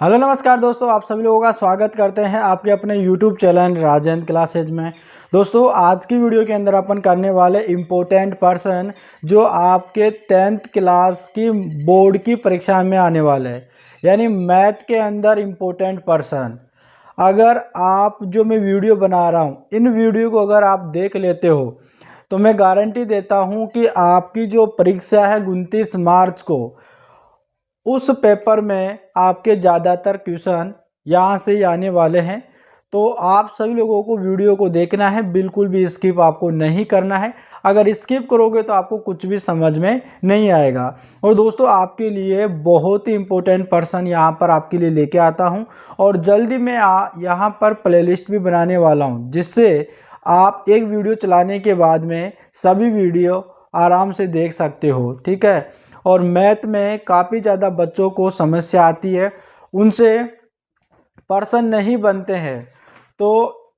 Hello नमस्कार दोस्तों, आप सभी लोगों का स्वागत करते हैं आपके अपने YouTube चैनल राजेंद्र क्लासेज में। दोस्तों आज की वीडियो के अंदर अपन करने वाले इम्पोर्टेंट पर्सन जो आपके 10th क्लास की बोर्ड की परीक्षा में आने वाले हैं, यानी मैथ के अंदर इम्पोर्टेंट पर्सन। अगर आप जो मैं वीडियो बना रहा हूँ, इन वीडियो को अगर आप देख लेते हो तो मैं गारंटी देता हूँ कि आपकी जो परीक्षा है 29 मार्च को, उस पेपर में आपके ज़्यादातर क्वेश्चन यहाँ से ही आने वाले हैं। तो आप सभी लोगों को वीडियो को देखना है, बिल्कुल भी स्किप आपको नहीं करना है। अगर स्किप करोगे तो आपको कुछ भी समझ में नहीं आएगा। और दोस्तों आपके लिए बहुत ही इम्पोर्टेंट पर्सन यहाँ पर आपके लिए लेके आता हूँ, और जल्दी मैं यहाँ पर प्लेलिस्ट भी बनाने वाला हूँ, जिससे आप एक वीडियो चलाने के बाद में सभी वीडियो आराम से देख सकते हो। ठीक है। और मैथ में काफ़ी ज़्यादा बच्चों को समस्या आती है, उनसे पर्सन नहीं बनते हैं। तो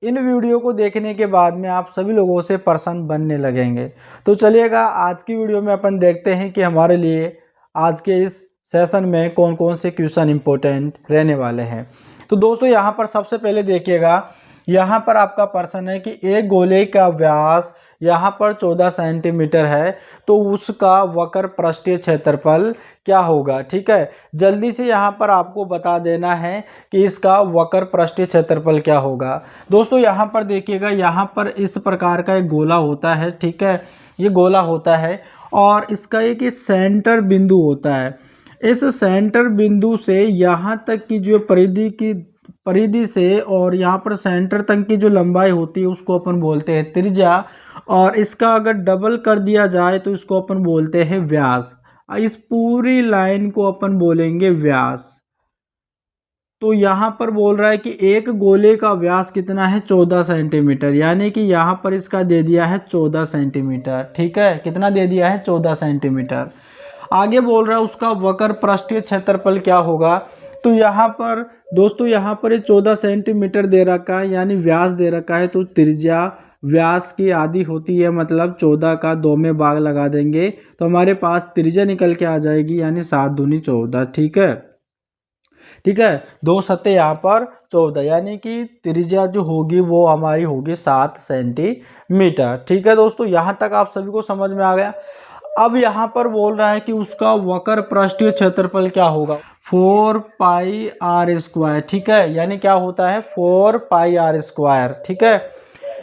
इन वीडियो को देखने के बाद में आप सभी लोगों से पर्सन बनने लगेंगे। तो चलिएगा आज की वीडियो में अपन देखते हैं कि हमारे लिए आज के इस सेशन में कौन कौन से क्वेश्चन इम्पोर्टेंट रहने वाले हैं। तो दोस्तों यहाँ पर सबसे पहले देखिएगा, यहाँ पर आपका प्रश्न है कि एक गोले का व्यास यहाँ पर 14 सेंटीमीटर है, तो उसका वक्र पृष्ठीय क्षेत्रफल क्या होगा। ठीक है, जल्दी से यहाँ पर आपको बता देना है कि इसका वक्र पृष्ठीय क्षेत्रफल क्या होगा। दोस्तों यहाँ पर देखिएगा, यहाँ पर इस प्रकार का एक गोला होता है। ठीक है, ये गोला होता है और इसका एक सेंटर बिंदु होता है। इस सेंटर बिंदु से यहाँ तक की जो परिधि से और यहाँ पर सेंटर तक की जो लंबाई होती है उसको अपन बोलते हैं त्रिज्या, और इसका अगर डबल कर दिया जाए तो इसको अपन बोलते हैं व्यास। इस पूरी लाइन को अपन बोलेंगे व्यास। तो यहाँ पर बोल रहा है कि एक गोले का व्यास कितना है, 14 सेंटीमीटर, यानी कि यहाँ पर इसका दे दिया है 14 सेंटीमीटर। ठीक है, कितना दे दिया है, 14 सेंटीमीटर। आगे बोल रहा है उसका वक्र पृष्ठीय क्षेत्रफल क्या होगा। तो यहाँ पर दोस्तों यहाँ पर ये 14 सेंटीमीटर दे रखा है, यानी व्यास दे रखा है, तो त्रिज्या व्यास की आधी होती है, मतलब 14 का 2 में भाग लगा देंगे तो हमारे पास त्रिज्या निकल के आ जाएगी, यानी 7 दूनी 14। ठीक है, ठीक है, 2 सत्ते यहाँ पर 14, यानी कि त्रिज्या जो होगी वो हमारी होगी 7 सेंटीमीटर। ठीक है दोस्तों, यहाँ तक आप सभी को समझ में आ गया। अब यहाँ पर बोल रहा है कि उसका वक्र पृष्ठीय क्षेत्रफल क्या होगा, 4 पाई आर स्क्वायर। ठीक है, यानी क्या होता है, 4 पाई आर स्क्वायर। ठीक है,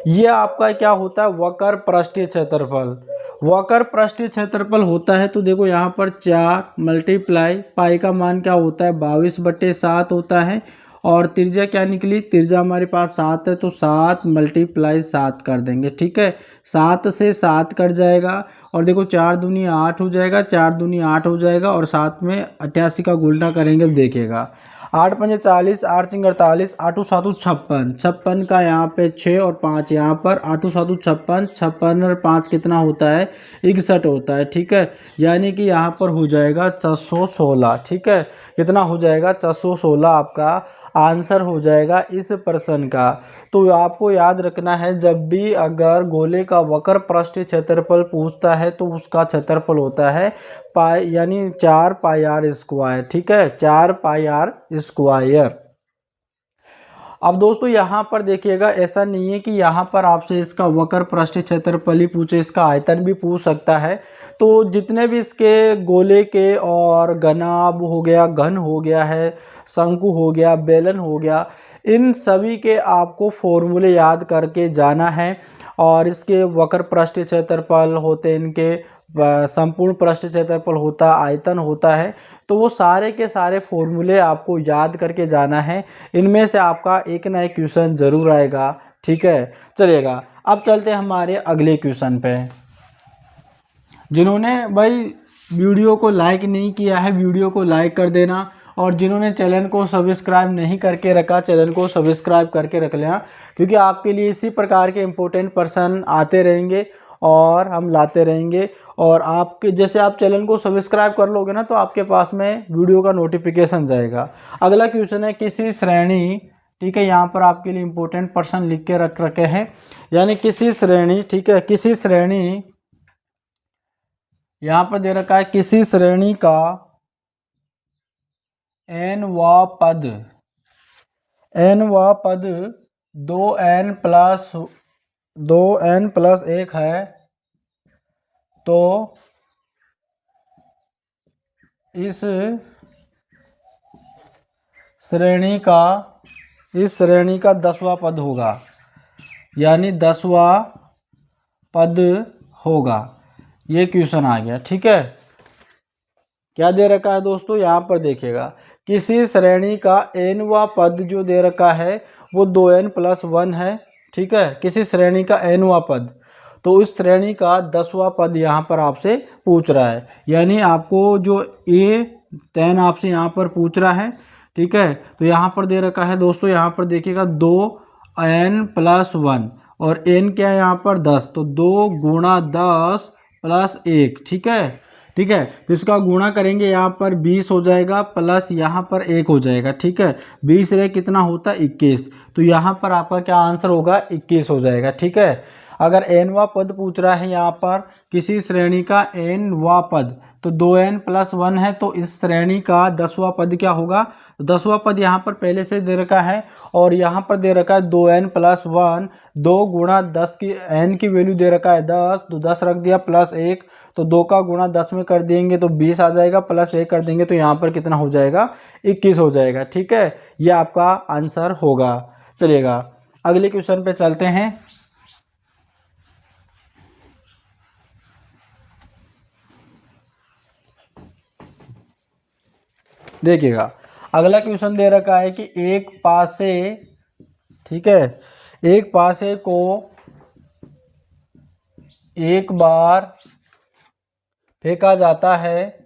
ये आपका क्या होता है, वक्र पृष्ठीय क्षेत्रफल। वक्र पृष्ठीय क्षेत्रफल होता है तो देखो यहाँ पर 4 मल्टीप्लाई पाई का मान क्या होता है, 22/7 होता है, और त्रिज्या क्या निकली, त्रिज्या हमारे पास 7 है, तो 7 मल्टीप्लाई 7 कर देंगे। ठीक है, 7 से 7 कट जाएगा, और देखो 4 दूनी 8 हो जाएगा, 4 दूनी 8 हो जाएगा, और साथ में 88 का गुणा करेंगे तो देखिएगा 8 पंजे 40, 8 चिंग 48, 8 7 56, 56 का यहाँ पे 6 और 5 यहाँ पर, 8 7 56, 56 और 5 कितना होता है, 61 होता है। ठीक है, यानी कि यहाँ पर हो जाएगा 416। ठीक है, कितना हो जाएगा, 416 आपका आंसर हो जाएगा इस प्रश्न का। तो आपको याद रखना है, जब भी अगर गोले का वक्र पृष्ठीय क्षेत्रफल पूछता है तो उसका क्षेत्रफल होता है पाई, यानी 4 पाई आर स्क्वायर। ठीक है, 4 पाई आर स्क्वायर। अब दोस्तों यहाँ पर देखिएगा, ऐसा नहीं है कि यहाँ पर आपसे इसका वक्र पृष्ठीय क्षेत्रफल ही पूछे, इसका आयतन भी पूछ सकता है। तो जितने भी इसके गोले के और घनाभ हो गया, घन हो गया है, शंकु हो गया, बेलन हो गया, इन सभी के आपको फॉर्मूले याद करके जाना है। और इसके वक्र पृष्ठीय क्षेत्रफल होते, इनके संपूर्ण पृष्ठीय क्षेत्रफल होता, आयतन होता है, तो वो सारे के सारे फॉर्मूले आपको याद करके जाना है। इनमें से आपका एक ना एक क्वेश्चन जरूर आएगा। ठीक है, चलिएगा अब चलते हैं हमारे अगले क्वेश्चन पे। जिन्होंने भाई वीडियो को लाइक नहीं किया है, वीडियो को लाइक कर देना, और जिन्होंने चैनल को सब्सक्राइब नहीं करके रखा, चैनल को सब्सक्राइब करके रख लेना, क्योंकि आपके लिए इसी प्रकार के इम्पोर्टेंट पर्सन आते रहेंगे और हम लाते रहेंगे। और आपके जैसे आप चैनल को सब्सक्राइब कर लोगे ना, तो आपके पास में वीडियो का नोटिफिकेशन जाएगा। अगला क्वेश्चन है, किसी श्रेणी, ठीक है, यहाँ पर आपके लिए इम्पोर्टेंट पर्सन लिख के रख रखे हैं, यानी किसी श्रेणी, ठीक है, किसी श्रेणी, यहाँ पर दे रखा है किसी श्रेणी का nवा पद 2n+1 है, तो इस श्रेणी का 10वां पद होगा, यानी 10वां पद होगा। ये क्वेश्चन आ गया। ठीक है, क्या दे रखा है दोस्तों, यहाँ पर देखिएगा, किसी श्रेणी का nवां पद जो दे रखा है वो 2n+1 है। ठीक है, किसी श्रेणी का nवां पद, तो उस श्रेणी का 10वां पद यहाँ पर आपसे पूछ रहा है, यानी आपको जो A10 आपसे यहाँ पर पूछ रहा है। ठीक है, तो यहाँ पर दे रखा है दोस्तों, यहाँ पर देखिएगा 2n+1 और n क्या है यहाँ पर 10, तो 2 गुणा 10 प्लस 1। ठीक है, ठीक है, तो इसका गुणा करेंगे, यहाँ पर 20 हो जाएगा प्लस यहाँ पर 1 हो जाएगा। ठीक है, 20 रे कितना होता है 21, तो यहाँ पर आपका क्या आंसर होगा 21 हो जाएगा। ठीक है, अगर nवां पद पूछ रहा है यहाँ पर किसी श्रेणी का nवां पद, तो 2n+1 है, तो इस श्रेणी का 10वां पद क्या होगा, 10वां पद यहाँ पर पहले से दे रखा है और यहाँ पर दे रखा है 2n+1, 2 गुणा 10 की n की वैल्यू दे रखा है 10, तो 10 रख दिया प्लस 1, तो 2 का गुणा 10 में कर देंगे तो 20 आ जाएगा, प्लस 1 कर देंगे तो यहाँ पर कितना हो जाएगा 21 हो जाएगा। ठीक है, ये आपका आंसर होगा। चलिएगा अगले क्वेश्चन पे चलते हैं। देखिएगा अगला क्वेश्चन दे रखा है कि एक पासे, ठीक है, एक पासे को एक बार फेंका जाता है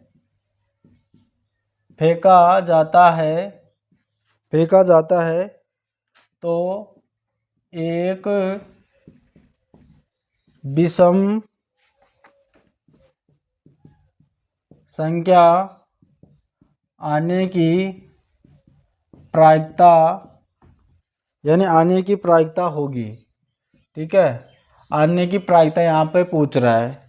तो एक विषम संख्या आने की प्रायिकता, यानी आने की प्रायिकता होगी। ठीक है, आने की प्रायिकता यहाँ पे पूछ रहा है।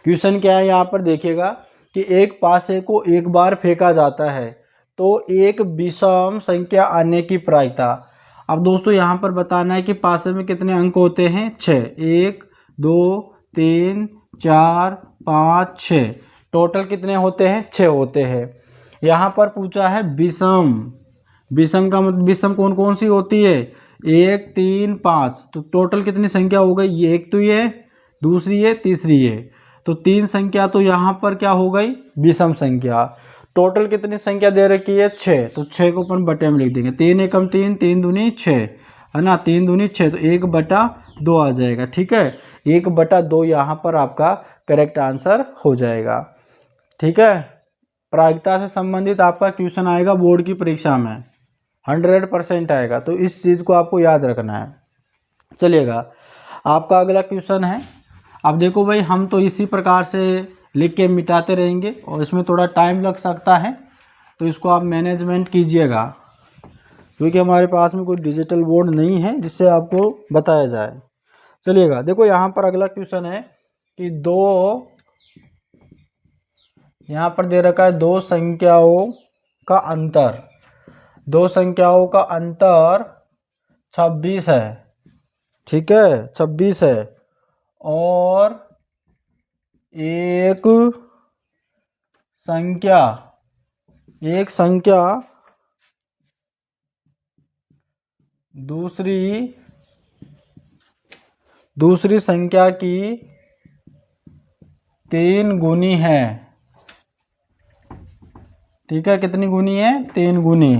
क्वेश्चन क्या है यहाँ पर देखिएगा कि एक पासे को एक बार फेंका जाता है तो एक विषम संख्या आने की प्रायिकता। अब दोस्तों यहाँ पर बताना है कि पासे में कितने अंक होते हैं 6, 1 2 3 4 5 6, टोटल कितने होते हैं 6 होते हैं। यहाँ पर पूछा है विषम, विषम का मतलब विषम कौन कौन सी होती है 1 3 5, तो टोटल कितनी संख्या हो गई, ये एक तो ये, दूसरी ये, तीसरी ये, तो 3 संख्या तो यहाँ पर क्या हो गई विषम संख्या। टोटल कितनी संख्या दे रखी है 6, तो 6 को अपन बटे में लिख देंगे, 3 एकम 3, 3 दूनी 6 है ना, 3 दूनी 6, तो 1/2 आ जाएगा। ठीक है, 1/2 यहाँ पर आपका करेक्ट आंसर हो जाएगा। ठीक है, प्रायिकता से संबंधित आपका क्वेश्चन आएगा बोर्ड की परीक्षा में, 100% आएगा, तो इस चीज़ को आपको याद रखना है। चलिएगा आपका अगला क्वेश्चन है। अब देखो भाई, हम तो इसी प्रकार से लिख के मिटाते रहेंगे और इसमें थोड़ा टाइम लग सकता है, तो इसको आप मैनेजमेंट कीजिएगा, क्योंकि हमारे पास में कोई डिजिटल बोर्ड नहीं है जिससे आपको बताया जाए। चलिएगा देखो, यहाँ पर अगला क्वेश्चन है कि यहाँ पर दे रखा है दो संख्याओं का अंतर, 26 है। ठीक है, 26 है और एक संख्या दूसरी संख्या की 3 गुनी है। ठीक है, कितनी गुनी है 3 गुनी,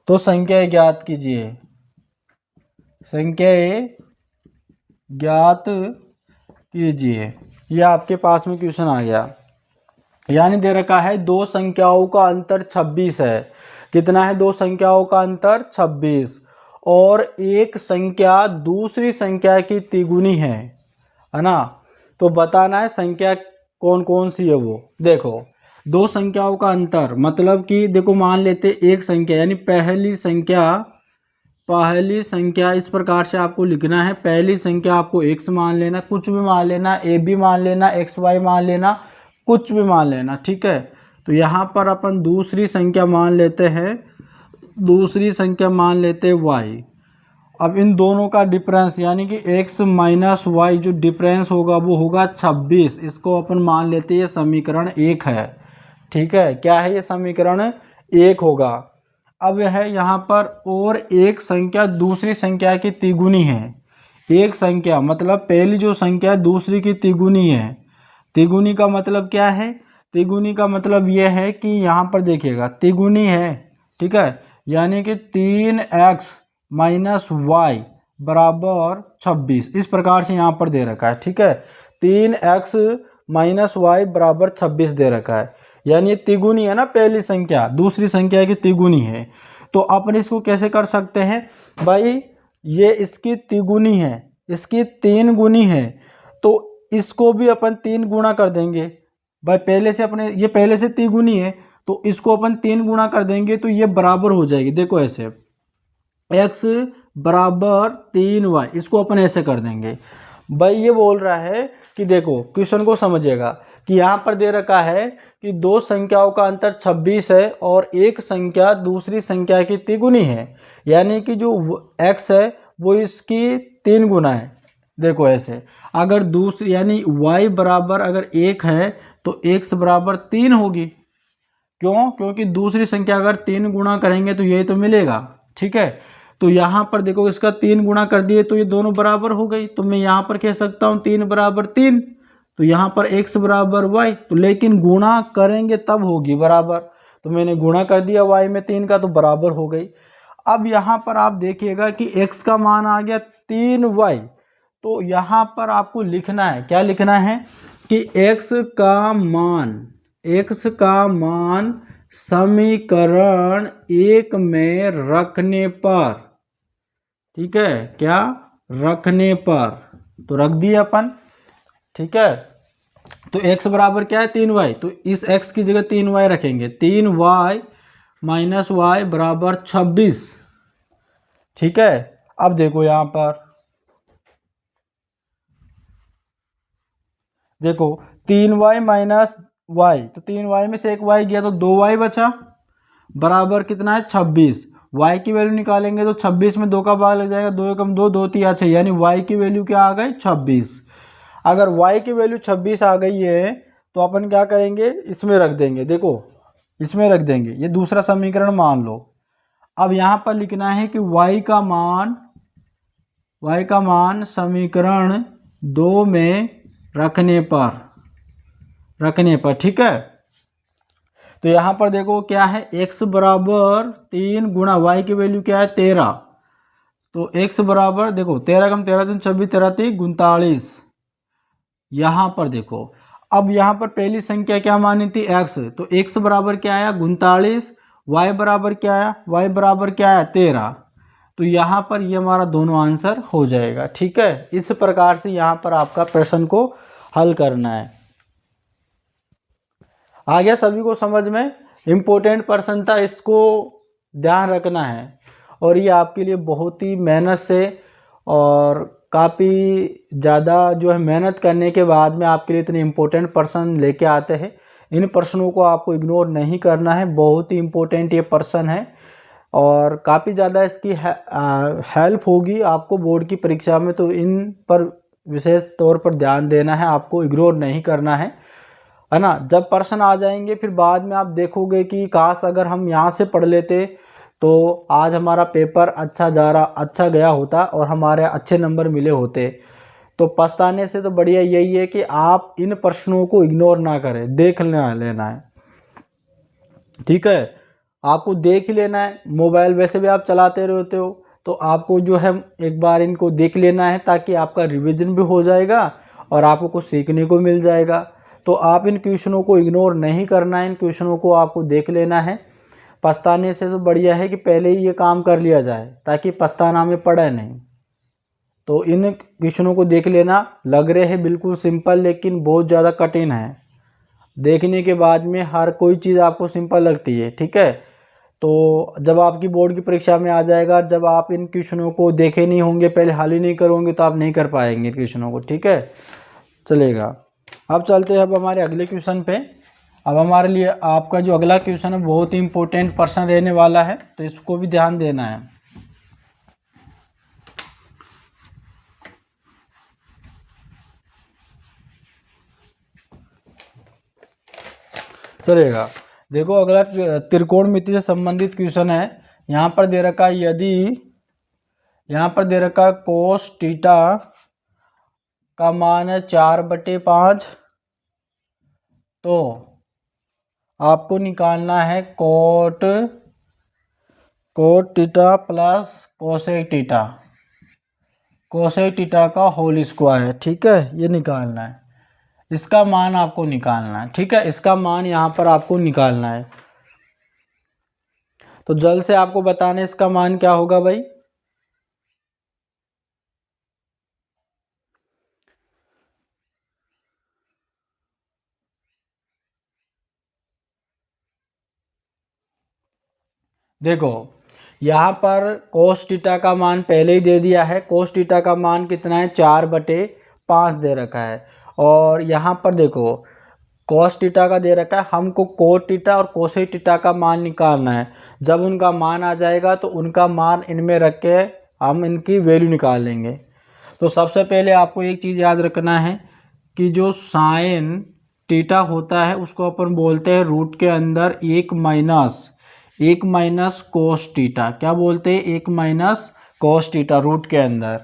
तो संख्या ज्ञात कीजिए, संख्या ज्ञात कीजिए। यह आपके पास में क्वेश्चन आ गया, यानी दे रखा है दो संख्याओं का अंतर 26 है। कितना है, दो संख्याओं का अंतर 26 और एक संख्या दूसरी संख्या की तिगुनी है ना, तो बताना है संख्या कौन कौन सी है वो। देखो दो संख्याओं का अंतर मतलब कि देखो मान लेते एक संख्या, यानी पहली संख्या इस प्रकार से आपको लिखना है। पहली संख्या आपको x मान लेना, कुछ भी मान लेना, a b मान लेना, xy मान लेना, कुछ भी मान लेना। ठीक है, तो यहाँ पर अपन दूसरी संख्या मान लेते हैं, दूसरी संख्या मान लेते हैं y। अब इन दोनों का डिफरेंस यानी कि x माइनस वाई जो डिफरेंस होगा वो होगा 26। इसको अपन मान लेते हैं ये समीकरण 1 है। ठीक है, क्या है ये समीकरण 1 होगा। अब है यहाँ पर और एक संख्या दूसरी संख्या की तिगुनी है। एक संख्या मतलब पहली जो संख्या दूसरी की तिगुनी है। तिगुनी का मतलब क्या है? तिगुनी का मतलब यह है कि यहाँ पर देखिएगा तिगुनी है, ठीक है, यानी कि 3x माइनस वाई बराबर 26। इस प्रकार से यहाँ पर दे रखा है। ठीक है, 3x माइनस वाई बराबर 26 दे रखा है, यानी तिगुनी है ना, पहली संख्या दूसरी संख्या की तिगुनी है। तो अपन इसको कैसे कर सकते हैं भाई, ये इसकी तिगुनी है, इसकी 3 गुनी है, तो इसको भी अपन 3 गुणा कर देंगे भाई। पहले से अपने ये पहले से तिगुनी है तो इसको अपन 3 गुणा कर देंगे तो ये बराबर हो जाएगी। देखो ऐसे x बराबर 3y, इसको अपन ऐसे कर देंगे भाई। ये बोल रहा है कि देखो क्वेश्चन को समझिएगा कि यहाँ पर दे रखा है कि दो संख्याओं का अंतर 26 है और एक संख्या दूसरी संख्या की तिगुनी है, यानी कि जो x है वो इसकी 3 गुना है। देखो ऐसे अगर दूसरी यानी y बराबर अगर 1 है तो x बराबर 3 होगी। क्यों? क्योंकि दूसरी संख्या अगर 3 गुणा करेंगे तो यही तो मिलेगा। ठीक है, तो यहाँ पर देखो इसका 3 गुणा कर दिए तो ये दोनों बराबर हो गई। तो मैं यहाँ पर कह सकता हूँ 3 बराबर 3, तो यहाँ पर x बराबर y, तो लेकिन गुणा करेंगे तब होगी बराबर। तो मैंने गुणा कर दिया y में 3 का, तो बराबर हो गई। अब यहाँ पर आप देखिएगा कि x का मान आ गया 3y, तो यहाँ पर आपको लिखना है, क्या लिखना है कि x का मान समीकरण 1 में रखने पर, ठीक है, क्या रखने पर, तो रख दिए अपन। ठीक है, तो x बराबर क्या है 3y, तो इस x की जगह 3y रखेंगे। 3y माइनस वाई बराबर 26। ठीक है, अब देखो यहाँ पर देखो 3y माइनस वाई, तो 3y में से एक y गया तो 2y बचा, बराबर कितना है 26। y की वैल्यू निकालेंगे तो 26 में 2 का भाग लग जाएगा, 2 एकम 2, 2 तिया 6, यानी y की वैल्यू क्या आ गई 26। अगर y की वैल्यू 26 आ गई है तो अपन क्या करेंगे, इसमें रख देंगे। देखो इसमें रख देंगे, ये दूसरा समीकरण मान लो। अब यहाँ पर लिखना है कि y का मान समीकरण 2 में रखने पर, ठीक है। तो यहाँ पर देखो क्या है, x बराबर 3 गुणा y की वैल्यू क्या है 13, तो x बराबर देखो 13 कम 13 3 26, 13 3 39। यहाँ पर देखो अब यहाँ पर पहली संख्या क्या मानी थी x, तो x बराबर क्या आया 39, y बराबर क्या आया, y बराबर क्या आया 13। तो यहाँ पर ये हमारा दोनों आंसर हो जाएगा। ठीक है, इस प्रकार से यहाँ पर आपका प्रश्न को हल करना है। आ गया सभी को समझ में? इम्पोर्टेंट प्रश्न था, इसको ध्यान रखना है और ये आपके लिए बहुत ही मेहनत से और काफ़ी ज़्यादा जो है मेहनत करने के बाद में आपके लिए इतने इम्पोर्टेंट प्रश्न लेके आते हैं। इन प्रश्नों को आपको इग्नोर नहीं करना है, बहुत ही इम्पोर्टेंट ये प्रश्न है और काफ़ी ज़्यादा इसकी हेल्प होगी आपको बोर्ड की परीक्षा में। तो इन पर विशेष तौर पर ध्यान देना है, आपको इग्नोर नहीं करना है ना। जब प्रश्न आ जाएंगे फिर बाद में आप देखोगे कि काश अगर हम यहाँ से पढ़ लेते तो आज हमारा पेपर अच्छा गया होता और हमारे अच्छे नंबर मिले होते। तो पछताने से तो बढ़िया यही है कि आप इन प्रश्नों को इग्नोर ना करें, देख लेना है। ठीक है, आपको देख ही लेना है। मोबाइल वैसे भी आप चलाते रहते हो तो आपको जो है एक बार इनको देख लेना है, ताकि आपका रिवीजन भी हो जाएगा और आपको कुछ सीखने को मिल जाएगा। तो आप इन क्वेश्चनों को इग्नोर नहीं करना है, इन क्वेश्चनों को आपको देख लेना है। पछताने से तो बढ़िया है कि पहले ही ये काम कर लिया जाए, ताकि पछताना में पड़े नहीं। तो इन क्वेश्चनों को देख लेना। लग रहे हैं बिल्कुल सिंपल, लेकिन बहुत ज़्यादा कठिन है। देखने के बाद में हर कोई चीज़ आपको सिंपल लगती है। ठीक है, तो जब आपकी बोर्ड की परीक्षा में आ जाएगा, जब आप इन क्वेश्चनों को देखे नहीं होंगे, पहले हल ही नहीं करोगे, तो आप नहीं कर पाएंगे क्वेश्चनों को। ठीक है, चलेगा। अब चलते हैं अब हमारे अगले क्वेश्चन पे। अब हमारे लिए आपका जो अगला क्वेश्चन है बहुत ही इंपॉर्टेंट पर्सन रहने वाला है, तो इसको भी ध्यान देना है। चलेगा। देखो अगला त्रिकोणमिति से संबंधित क्वेश्चन है। यहाँ पर दे रखा है यदि यहाँ पर दे रखा है कोस थीटा का मान है 4/5, तो आपको निकालना है cot theta plus cosec theta का होल स्क्वायर। ठीक है, ये निकालना है, इसका मान आपको निकालना है। ठीक है, इसका मान यहाँ पर आपको निकालना है। तो जल्द से आपको बताना है इसका मान क्या होगा भाई। देखो यहाँ पर कोस थीटा का मान पहले ही दे दिया है। कोस थीटा का मान कितना है, 4/5 दे रखा है। और यहाँ पर देखो कोस थीटा का दे रखा है, हमको कोट थीटा और कोसेक थीटा का मान निकालना है। जब उनका मान आ जाएगा तो उनका मान इनमें रख के हम इनकी वैल्यू निकाल लेंगे। तो सबसे पहले आपको एक चीज़ याद रखना है कि जो साइन थीटा होता है उसको अपन बोलते हैं रूट के अंदर 1 माइनस कोस थीटा। क्या बोलते हैं, 1 माइनस कोस थीटा रूट के अंदर।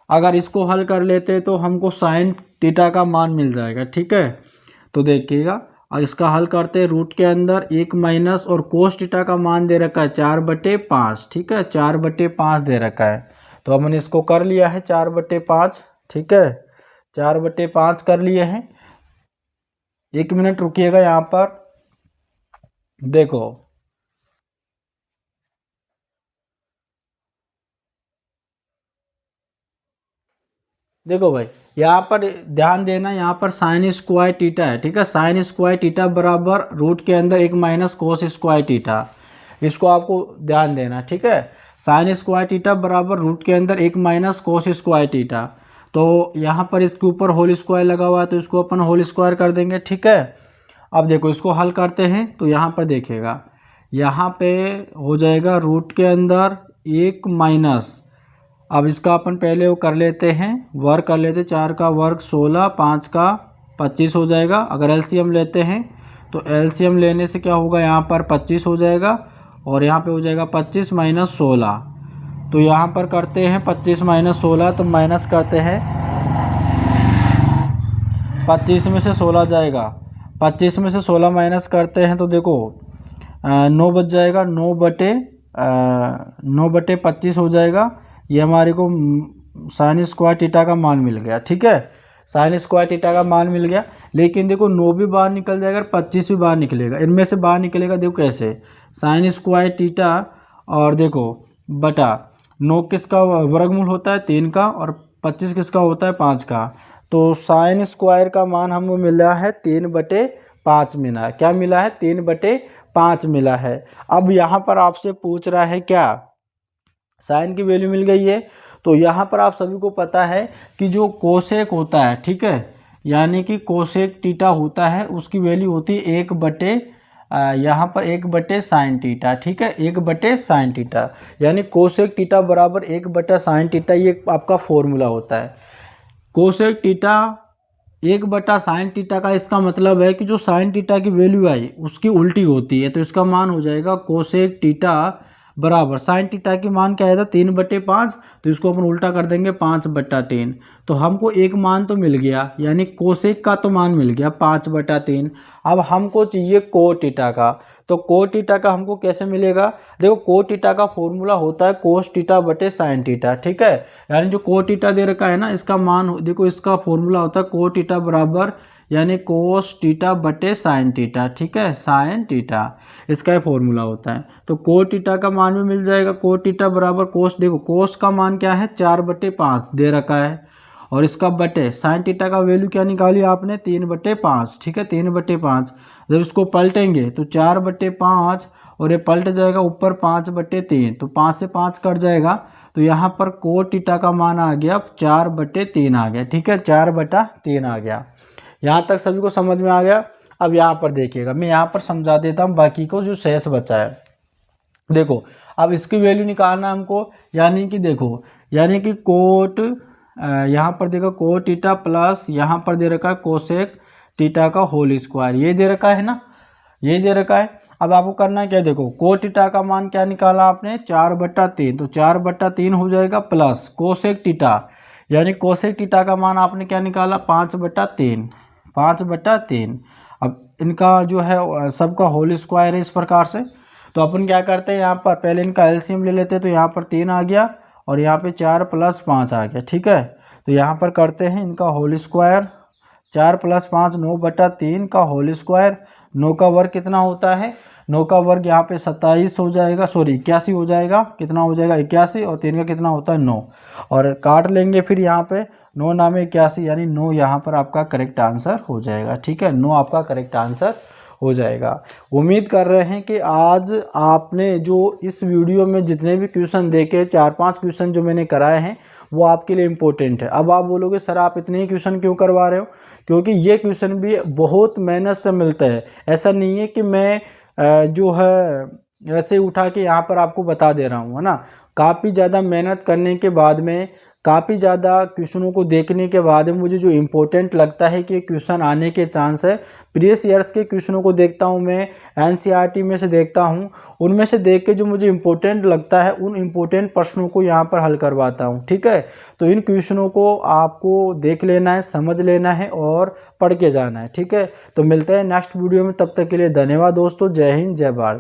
अगर इसको हल कर लेते तो हमको साइन थीटा का मान मिल जाएगा। ठीक है, तो देखिएगा और इसका हल करते हैं रूट के अंदर 1 माइनस और कोस थीटा का मान दे रखा है 4/5। ठीक है, 4/5 दे रखा है। तो हमने इसको कर लिया है 4/5। ठीक है, 4/5 कर लिए हैं। 1 मिनट रुकिएगा यहाँ पर। देखो भाई यहाँ पर ध्यान देना, यहाँ पर साइन स्क्वायर थीटा है। ठीक है, साइन स्क्वायर थीटा बराबर रूट के अंदर 1 माइनस कोस स्क्वायर थीटा, इसको आपको ध्यान देना। ठीक है, साइन स्क्वायर थीटा बराबर रूट के अंदर 1 माइनस कोस स्क्वायर थीटा। तो यहाँ पर इसके ऊपर होल स्क्वायर लगा हुआ है तो इसको अपन होल स्क्वायर कर देंगे। ठीक है, अब देखो इसको हल करते हैं तो यहाँ पर देखिएगा, यहाँ पे हो जाएगा रूट के अंदर 1 माइनस, अब इसका अपन पहले वो कर लेते हैं, वर्ग कर लेते हैं। 4 का वर्ग 16, 5 का 25 हो जाएगा। अगर एलसीएम लेते हैं तो एलसीएम लेने से क्या होगा, यहाँ पर 25 हो जाएगा और यहाँ पे हो जाएगा 25 माइनस 16। तो यहाँ पर करते हैं 25 माइनस 16, तो माइनस करते हैं 25 में से 16 जाएगा। 25 में से 16 माइनस करते हैं तो देखो 9 बच जाएगा। 9/25 हो जाएगा। ये हमारे को साइन स्क्वायर थीटा का मान मिल गया। ठीक है, साइन स्क्वायर थीटा का मान मिल गया। लेकिन देखो 9 भी बाहर निकल जाएगा और 25 भी बाहर निकलेगा। इनमें से बाहर निकलेगा, देखो कैसे, साइन स्क्वायर थीटा और देखो बटा 9 किसका वर्गमूल होता है, 3 का, और 25 किसका होता है, 5 का। तो साइन स्क्वायर का मान हमको मिला है 3/5 मिला है। क्या मिला है, 3/5 मिला है। अब यहाँ पर आपसे पूछ रहा है क्या, साइन की वैल्यू मिल गई है। तो यहाँ पर आप सभी को पता है कि जो कोसेक होता है, ठीक है, यानी कि कोसेक थीटा होता है, उसकी वैल्यू होती है 1/, यहाँ पर 1/sin थीटा। ठीक है, 1/sin थीटा, यानी कोसेक थीटा बराबर 1/sin थीटा, ये आपका फॉर्मूला होता है। कोसेक थीटा 1/sin थीटा का इसका मतलब है कि जो साइन थीटा की वैल्यू आई उसकी उल्टी होती है। तो इसका मान हो जाएगा कोसेक थीटा बराबर साइन थीटा की मान क्या आया था, 3/5, तो इसको अपन उल्टा कर देंगे 5/3। तो हमको एक मान तो मिल गया, यानी कोसेक का तो मान मिल गया 5/3। अब हमको चाहिए कोट थीटा का। तो कोट थीटा का हमको कैसे मिलेगा, देखो कोट थीटा का फॉर्मूला होता है कोस थीटा बटे साइन थीटा। ठीक है, यानी जो कोट थीटा दे रखा है ना, इसका मान देखो, इसका फॉर्मूला होता है कोट थीटा बराबर यानी कोस थीटा बटे साइन थीटा। ठीक है, साइन थीटा इसका ही फॉर्मूला होता है। तो कोट थीटा का मान भी मिल जाएगा, कोट थीटा बराबर कोस, देखो कोस का मान क्या है 4/5 दे रखा है, और इसका बटे साइन थीटा का वैल्यू क्या निकाली आपने, 3/5। ठीक है, 3/5। जब इसको पलटेंगे तो 4/5 और ये पलट जाएगा ऊपर 5/3, तो 5 से 5 कट जाएगा। तो यहाँ पर कोट थीटा का मान आ गया 4/3 आ गया। ठीक है, 4/3 आ गया। यहाँ तक सभी को समझ में आ गया। अब यहाँ पर देखिएगा, मैं यहाँ पर समझा देता हूँ बाकी को जो शेष बचा है। देखो अब इसकी वैल्यू निकालना है हमको, यानी कि देखो, यानी कि कोट यहाँ पर देखो कोट थीटा प्लस यहाँ पर दे रखा है कोसेक थीटा का होल स्क्वायर, ये दे रखा है ना, ये दे रखा है। अब आपको करना है क्या, देखो कोट थीटा का मान क्या निकाला आपने 4/3, तो 4/3 हो जाएगा प्लस कोसेक थीटा, यानी कोसेक थीटा का मान आपने क्या निकाला 5/3, 5/3। अब इनका जो है सबका होल स्क्वायर है इस प्रकार से। तो अपन क्या करते हैं, यहाँ पर पहले इनका एलसीएम ले लेते हैं, तो यहाँ पर 3 आ गया और यहाँ पे 4 + 5 आ गया, ठीक है। तो यहाँ पर करते हैं इनका होल स्क्वायर, 4 + 5 9/3 का होल स्क्वायर। 9 का वर्ग कितना होता है, 9 का वर्ग यहाँ पे 27 हो जाएगा, सॉरी 81 हो जाएगा, कितना हो जाएगा 81, और 3 का कितना होता है 9, और काट लेंगे फिर यहाँ पे 9 नामे 81, यानी 9 यहाँ पर आपका करेक्ट आंसर हो जाएगा, ठीक है, 9 आपका करेक्ट आंसर हो जाएगा। उम्मीद कर रहे हैं कि आज आपने जो इस वीडियो में जितने भी क्वेश्चन देखे, 4-5 क्वेश्चन जो मैंने कराए हैं वो आपके लिए इम्पोर्टेंट है। अब आप बोलोगे सर आप इतने ही क्वेश्चन क्यों करवा रहे हो, क्योंकि ये क्वेश्चन भी बहुत मेहनत से मिलता है। ऐसा नहीं है कि मैं जो है ऐसे उठा के यहाँ पर आपको बता दे रहा हूँ, है ना। काफ़ी ज़्यादा मेहनत करने के बाद में, काफ़ी ज़्यादा क्वेश्चनों को देखने के बाद मुझे जो इम्पोर्टेंट लगता है कि क्वेश्चन आने के चांस है, प्रीवियस ईयर्स के क्वेश्चनों को देखता हूँ मैं, एनसीईआरटी में से देखता हूँ, उनमें से देख के जो मुझे इम्पोर्टेंट लगता है उन इम्पोर्टेंट प्रश्नों को यहाँ पर हल करवाता हूँ, ठीक है। तो इन क्वेश्चनों को आपको देख लेना है, समझ लेना है और पढ़ के जाना है, ठीक है। तो मिलते हैं नेक्स्ट वीडियो में, तब तक के लिए धन्यवाद दोस्तों। जय हिंद, जय भारत।